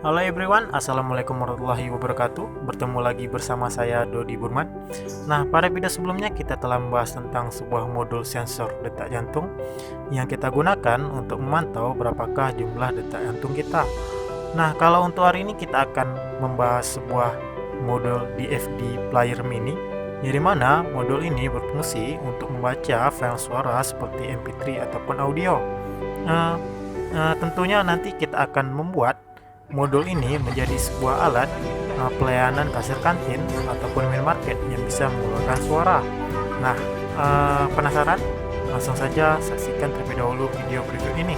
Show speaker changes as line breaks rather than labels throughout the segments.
Halo everyone, Assalamualaikum warahmatullahi wabarakatuh. Bertemu lagi bersama saya Dodi Burman. Nah, pada video sebelumnya kita telah membahas tentang sebuah modul sensor detak jantung yang kita gunakan untuk memantau berapakah jumlah detak jantung kita. Nah, kalau untuk hari ini kita akan membahas sebuah modul DFD Player Mini, di mana modul ini berfungsi untuk membaca file suara seperti MP3 ataupun audio. Nah, tentunya nanti kita akan membuat modul ini menjadi sebuah alat pelayanan kasir kantin ataupun minimarket yang bisa mengeluarkan suara. Nah, penasaran? Langsung saja saksikan terlebih dahulu video berikut ini.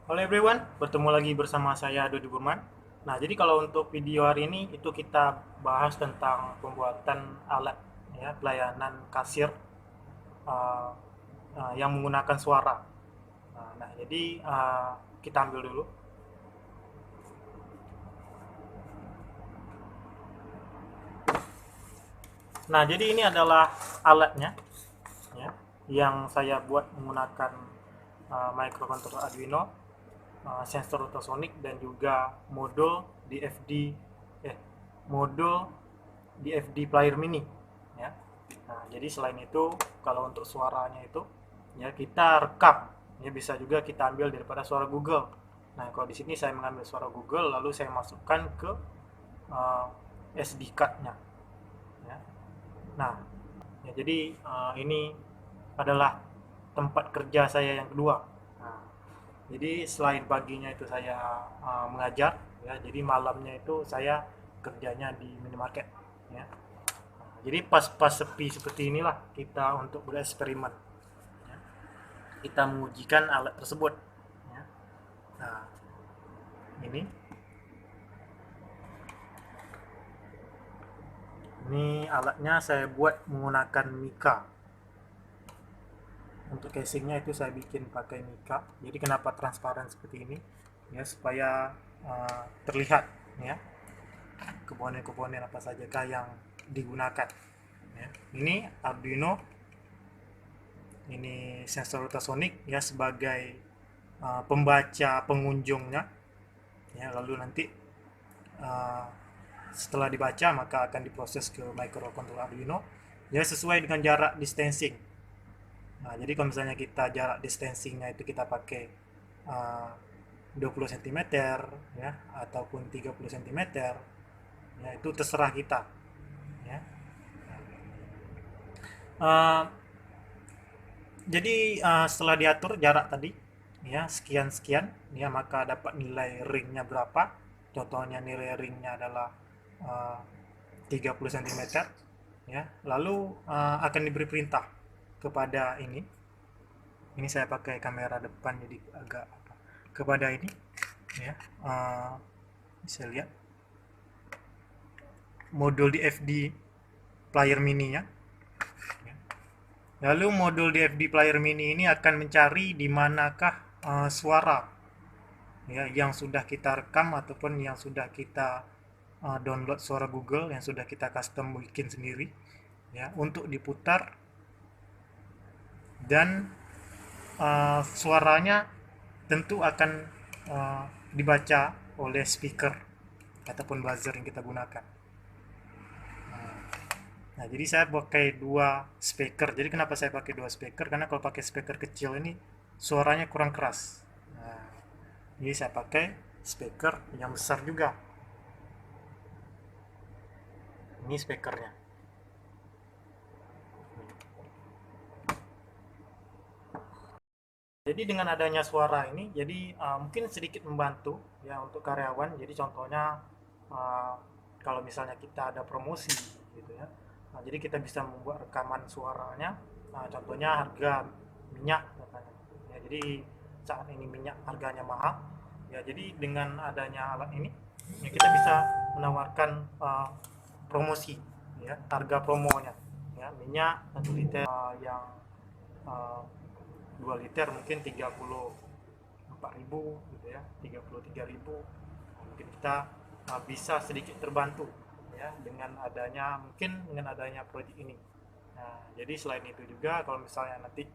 Halo everyone, bertemu lagi bersama saya Dodi Burman. Nah, jadi kalau untuk video hari ini itu kita bahas tentang pembuatan alat ya pelayanan kasir uh, yang menggunakan suara. Nah, jadi kita ambil dulu. Nah, jadi ini adalah alatnya ya, yang saya buat menggunakan microcontroller Arduino, sensor ultrasonic dan juga eh modul DFD player mini ya. Nah, jadi selain itu kalau untuk suaranya itu ya kita rekam ya, bisa juga kita ambil daripada suara Google. Nah, kalau di sini saya mengambil suara Google lalu saya masukkan ke uh, SD card-nya ya. Nah, ya jadi ini adalah tempat kerja saya yang kedua. Nah, jadi selain paginya itu saya mengajar ya, jadi malamnya itu saya kerjanya di minimarket ya. Nah, jadi pas-pas sepi seperti inilah kita untuk bereksperimen ya. Kita mengujikan alat tersebut ya. Nah, ini alatnya saya buat menggunakan Mika. Untuk casingnya itu saya bikin pakai Mika. Jadi kenapa transparan seperti ini ya, supaya terlihat ya komponen-komponen apa sajakah yang digunakan ya. Ini Arduino, ini sensor ultrasonic ya sebagai pembaca pengunjungnya ya, lalu nanti uh, setelah dibaca maka akan diproses ke microcontroller Arduino ya sesuai dengan jarak distancing. Nah, jadi kalau misalnya kita jarak distancingnya itu kita pakai uh, 20 cm ya ataupun 30 cm ya, itu terserah kita ya. Uh, jadi setelah diatur jarak tadi ya sekian sekian ya, maka dapat nilai ringnya berapa. Contohnya nilai ringnya adalah uh, 30 cm ya, lalu akan diberi perintah kepada ini saya pakai kamera depan jadi agak kepada ini ya, bisa lihat modul DFD player mininya ya. Lalu modul DFD player mini ini akan mencari di manakah suara ya yang sudah kita rekam ataupun yang sudah kita download suara Google yang sudah kita custom bikin sendiri ya, untuk diputar dan suaranya tentu akan dibaca oleh speaker ataupun buzzer yang kita gunakan. Nah, jadi saya pakai dua speaker. Jadi kenapa saya pakai dua speaker? Karena kalau pakai speaker kecil ini suaranya kurang keras. Nah, jadi saya pakai speaker yang besar juga. Ini speakernya. Jadi dengan adanya suara ini, jadi mungkin sedikit membantu ya untuk karyawan. Jadi contohnya uh, kalau misalnya kita ada promosi gitu ya, nah, jadi kita bisa membuat rekaman suaranya. Nah, contohnya harga minyak katanya. Ya, jadi saat ini minyak harganya mahal. Ya, jadi dengan adanya alat ini, ya kita bisa menawarkan promosi ya, harga promonya. Ya, minyak 1 liter yang uh, 2 liter mungkin 34.000 gitu ya, 33.000. Mungkin kita bisa sedikit terbantu ya dengan adanya proyek ini Nah, jadi selain itu juga kalau misalnya nanti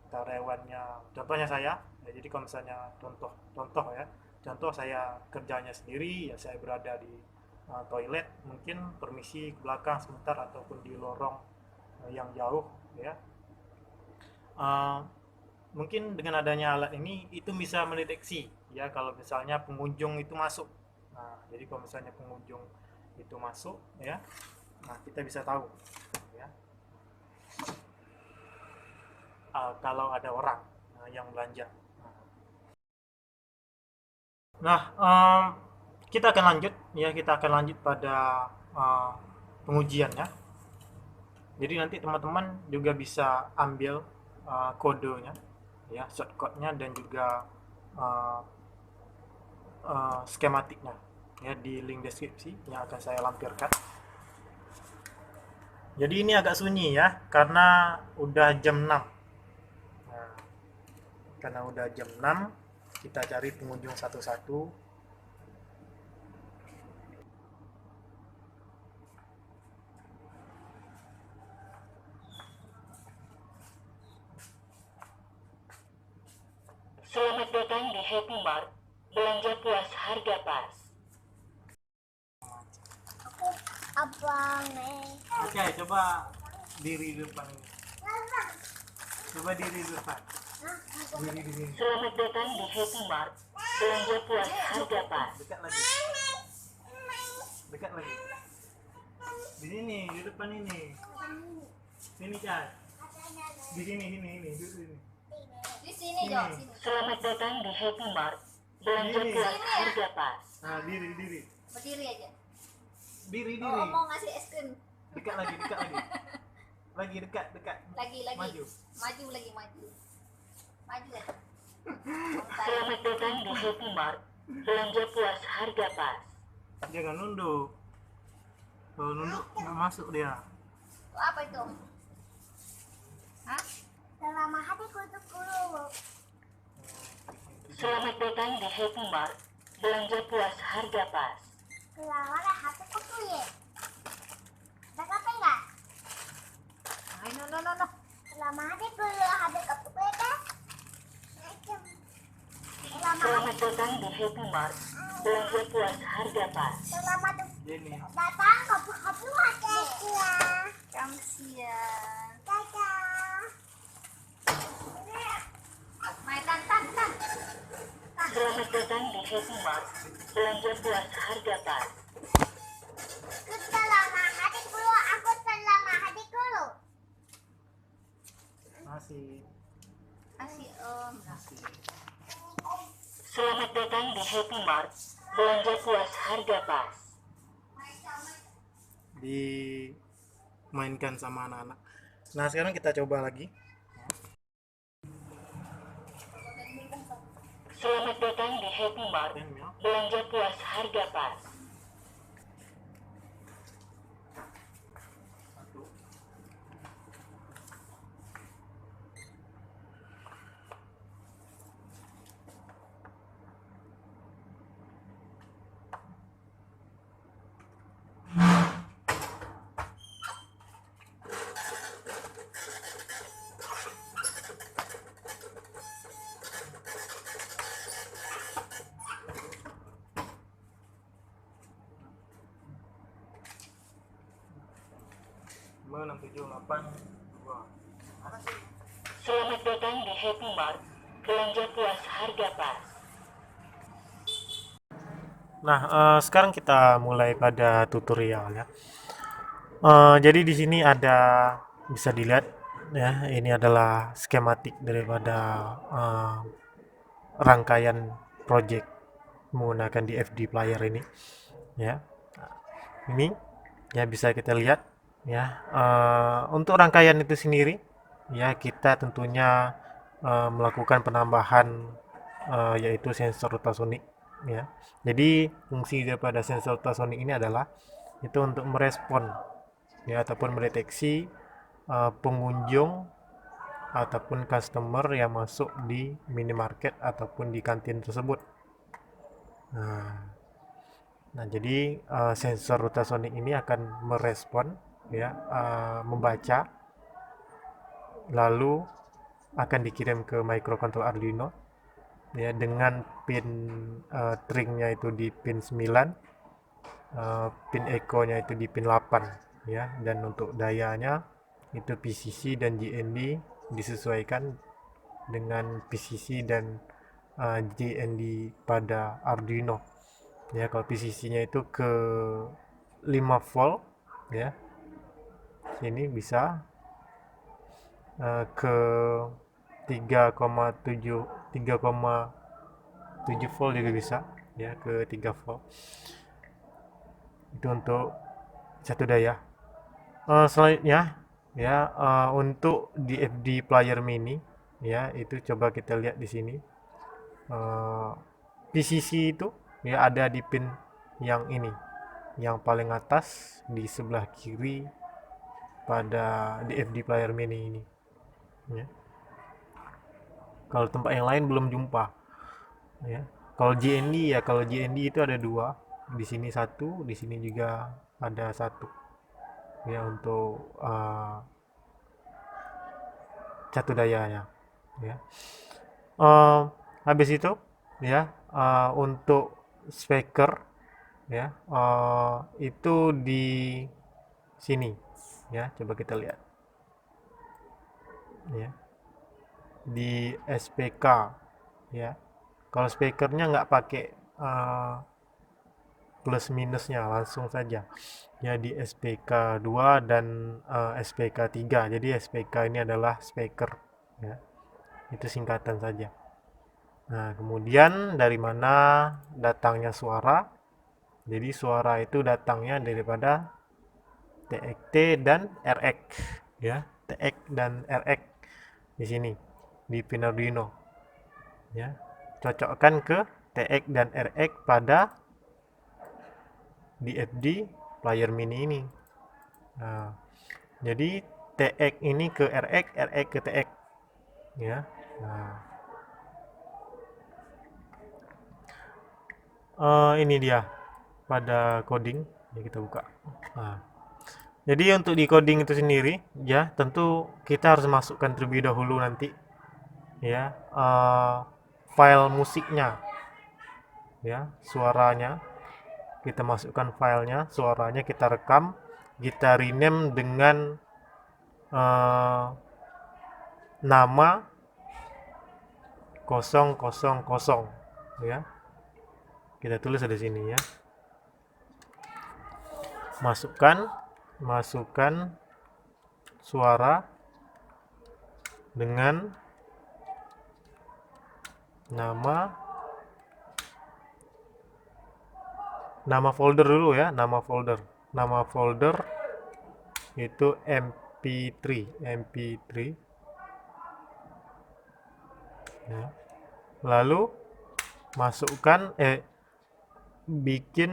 karyawannya, contohnya saya, ya, jadi kalau misalnya contoh ya, contoh saya kerjanya sendiri, ya saya berada di toilet, mungkin permisi ke belakang sebentar ataupun di lorong yang jauh, ya. Uh, Mungkin dengan adanya alat ini itu bisa mendeteksi ya kalau misalnya pengunjung itu masuk. Nah, jadi kalau misalnya pengunjung itu masuk ya, nah kita bisa tahu ya kalau ada orang yang belanja. Nah, kita akan lanjut ya, kita akan lanjut pada uh, pengujiannya. Jadi nanti teman-teman juga bisa ambil kodenya ya, shortcode-nya dan juga uh, skematiknya ya di link deskripsi yang akan saya lampirkan. Jadi ini agak sunyi ya karena udah jam 6. Nah, karena udah jam 6 kita cari pengunjung satu-satu.
Selamat datang di Happy Mart. Belanja puas harga pas.
Abang nih.
Oke, coba diri di depan ini. Coba diri di depan. Diri di sini.
Selamat datang di Happy Mart. Belanja puas harga pas.
Dekat lagi. Dekat lagi. Di sini, di depan ini. Sini, Cak. Di sini, ini, duduk sini.
Di sini, Jo. Sini.
Selamat datang di Happy Mart. Belanja
Ini.
puas harga pas.
Nah, diri.
Berdiri aja.
Diri.
Oh, mau ngasih es krim.
Dekat lagi. Lagi dekat.
Lagi.
Maju.
Maju lagi, maju. Maju ya.
Selamat datang di Happy Mart. Belanja puas harga pas.
Jangan nunduk. Kalau nunduk nggak masuk dia.
Itu apa itu? Hah? Selama hatiku untuk dulu.
Selamat datang di Happy Mart. Belanja puas harga pas.
Selama hatiku tuh ya. Ada apa enggak? Ay, no. Selama hatiku tuh ya.
Selamat datang di Happy Mart. Belanja puas harga pas.
Selamat
Ini.
datang ke hati ya. Kamsian. Dadah. Main tan.
Selamat datang di Happy Mart. Belanja puas harga pas.
Selama hatiku, aku selama hatiku.
Masih.
Asih om.
Selamat datang di Happy Mart. Belanja puas harga pas.
Dimainkan sama anak-anak. Nah, sekarang kita coba lagi.
Selamat datang di Happy Mart. Belanja puas harga pas.
Enam tujuh delapan dua.
Selamat datang di Happy Mart. Belanja puas harga pas.
Nah, sekarang kita mulai pada tutorial ya. Jadi di sini ada bisa dilihat ya, ini adalah skematik daripada rangkaian project menggunakan DFD player ini ya. Ini ya bisa kita lihat ya. Untuk rangkaian itu sendiri ya kita tentunya melakukan penambahan yaitu sensor ultrasonik ya. Jadi fungsi daripada sensor ultrasonik ini adalah itu untuk merespon ya ataupun mendeteksi pengunjung ataupun customer yang masuk di minimarket ataupun di kantin tersebut. Nah, jadi sensor ultrasonik ini akan merespon ya, membaca lalu akan dikirim ke microcontroller Arduino ya, dengan pin tringnya itu di pin 9, pin echo-nya itu di pin 8 ya, dan untuk dayanya itu PCC dan JND disesuaikan dengan PCC dan JND pada Arduino ya. Kalau PCC-nya itu ke 5 volt ya, sini bisa ke 3,7 volt juga bisa ya, ke 3 volt. Itu untuk satu daya. Selanjutnya ya, untuk DFD player mini ya, itu coba kita lihat di sini. PCC itu ya ada di pin yang ini, yang paling atas di sebelah kiri pada DFD player mini ini ya. Kalau tempat yang lain belum jumpa ya. Kalau JND ya, kalau JND itu ada dua, di sini satu, di sini juga ada satu ya, untuk satu dayanya ya. Habis itu ya, untuk speaker ya, itu di sini ya, coba kita lihat ya, di SPK ya. Kalau speakernya nggak pakai plus minusnya, langsung saja ya, di SPK 2 dan SPK 3. Jadi SPK ini adalah speaker ya, itu singkatan saja. Nah, kemudian dari mana datangnya suara? Jadi suara itu datangnya daripada TX dan RX ya, TX dan RX di sini di pin Arduino ya. Cocokkan ke TX dan RX pada DFD player mini ini. Nah, jadi TX ini ke RX, RX ke TX ya. Nah, ini dia pada coding ya, kita buka. Nah, jadi untuk di coding itu sendiri ya, tentu kita harus masukkan terlebih dahulu nanti ya, file musiknya ya, suaranya kita masukkan filenya, suaranya kita rekam, kita rename dengan nama 000 ya, kita tulis di sini ya. Masukkan suara dengan nama folder dulu ya, nama folder itu mp3 ya. Lalu masukkan bikin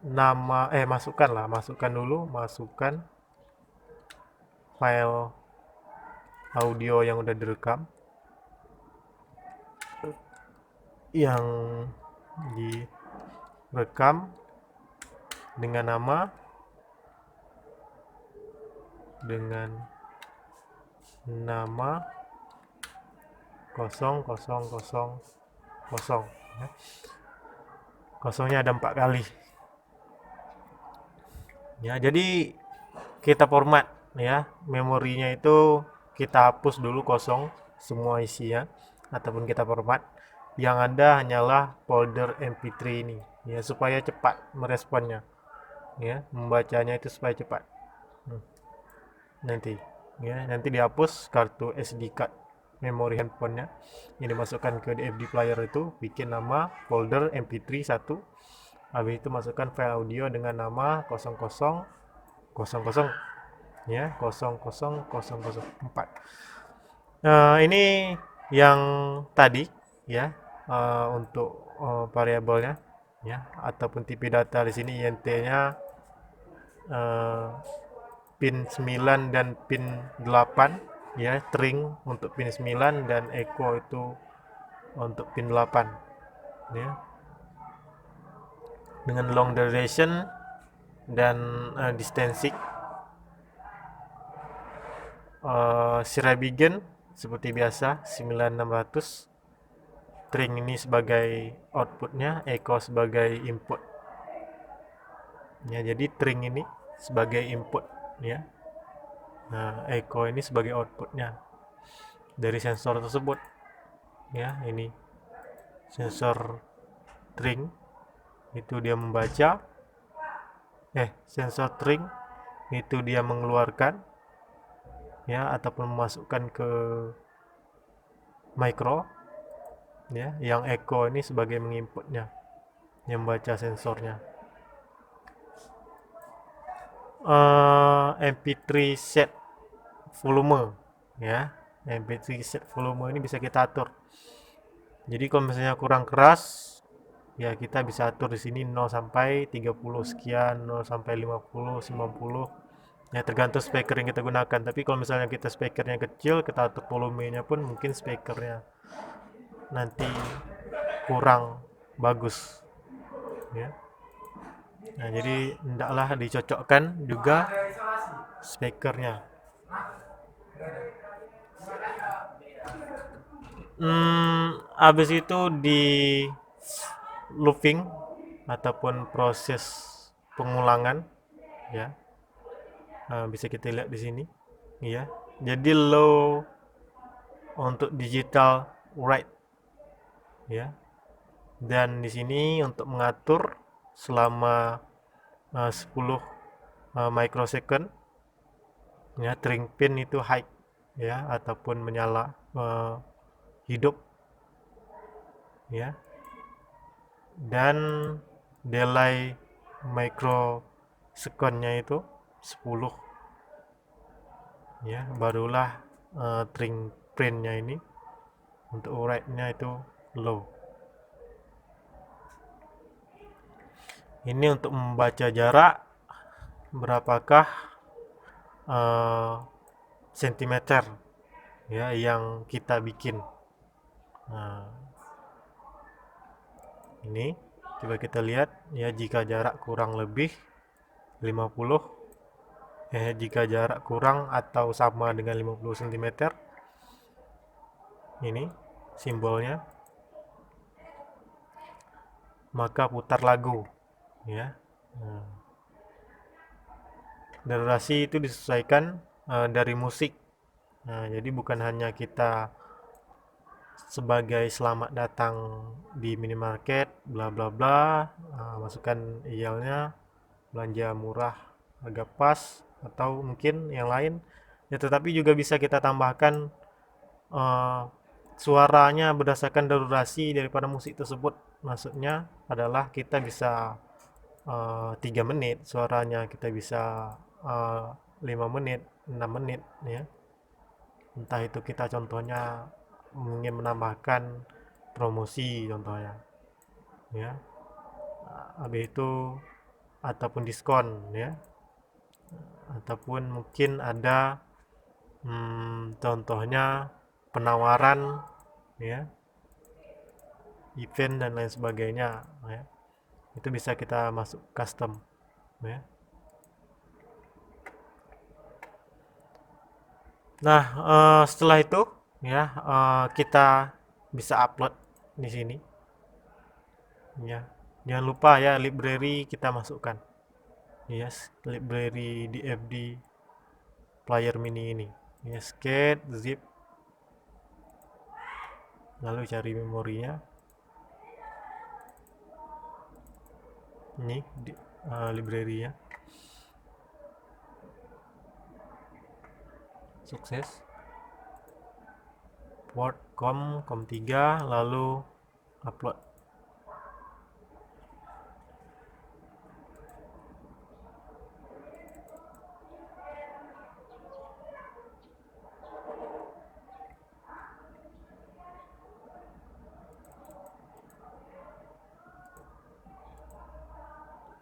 nama masukkan file audio yang udah direkam, yang direkam dengan nama 000 ya. Kosongnya ada 4 kali ya. Jadi kita format ya, memorinya itu kita hapus dulu kosong semua isinya, ataupun kita format, yang ada hanyalah folder mp3 ini ya, supaya cepat meresponnya ya, membacanya itu supaya cepat. Nanti dihapus kartu SD card memori handphonenya, ini dimasukkan ke DFD player itu, bikin nama folder mp3 1, habis itu masukkan file audio dengan nama 000 ya, 00004. Ini yang tadi ya, untuk variabelnya ya, ataupun tipe data di sini INT-nya pin 9 dan pin 8 ya, string untuk pin 9 dan echo itu untuk pin 8 ya, dengan long duration dan distancing Sirabigen seperti biasa 9600. String ini sebagai outputnya, echo sebagai input. Ya, jadi string ini sebagai input ya. Nah, echo ini sebagai outputnya dari sensor tersebut. Ya, ini sensor string itu dia membaca, sensor string itu dia mengeluarkan ya ataupun memasukkan ke micro ya, yang echo ini sebagai menginputnya, yang membaca sensornya. MP3 set volume ya, MP3 set volume ini bisa kita atur. Jadi kalau misalnya kurang keras ya kita bisa atur di sini 0 sampai 30 sekian, 0 sampai 50, 90 ya, tergantung speaker yang kita gunakan. Tapi kalau misalnya kita speakernya kecil, kita atur volumenya pun mungkin speakernya nanti kurang bagus ya. Nah, jadi hendaklah dicocokkan juga speakernya. Habis itu di looping ataupun proses pengulangan ya. Bisa kita lihat di sini ya. Jadi low untuk digital write ya. Dan di sini untuk mengatur selama 10 microsecond ya, string pin itu high ya ataupun menyala, hidup ya. Dan delay microsecondnya itu 10 ya, barulah string pinnya ini untuk write-nya itu low. Ini untuk membaca jarak berapakah sentimeter ya yang kita bikin. Nah, ini coba kita lihat ya, jika jarak kurang lebih 50 jika jarak kurang atau sama dengan 50 cm, ini simbolnya, maka putar lagu ya. Nah, durasi itu disesuaikan dari musik. Nah, jadi bukan hanya kita sebagai selamat datang di minimarket bla bla bla, masukkan IEL-nya, belanja murah harga pas atau mungkin yang lain ya, tetapi juga bisa kita tambahkan suaranya berdasarkan durasi daripada musik tersebut. Maksudnya adalah kita bisa 3 menit suaranya, kita bisa 5 menit, 6 menit ya. Entah itu kita contohnya ingin menambahkan promosi contohnya ya, habis itu ataupun diskon ya, ataupun mungkin ada contohnya penawaran ya, event dan lain sebagainya ya. Itu bisa kita masuk custom ya. Nah, setelah itu ya, kita bisa upload di sini ya. Jangan lupa ya, library kita masukkan. Yes, library DFD player mini ini. Ya, skate, zip. Lalu cari memorinya. Ini library-nya. Sukses. Port com 3, lalu upload.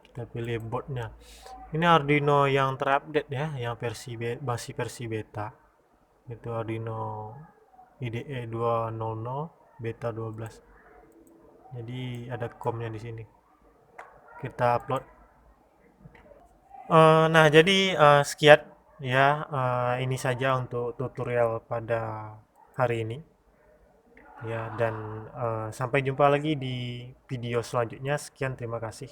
Kita pilih boardnya. Ini Arduino yang terupdate ya, yang masih versi beta. Itu Arduino IDE 200 beta 12. Jadi ada COM-nya di sini. Kita upload. Nah, jadi sekian Ya, ini saja untuk tutorial pada hari ini. Ya, dan sampai jumpa lagi di video selanjutnya. Sekian, terima kasih.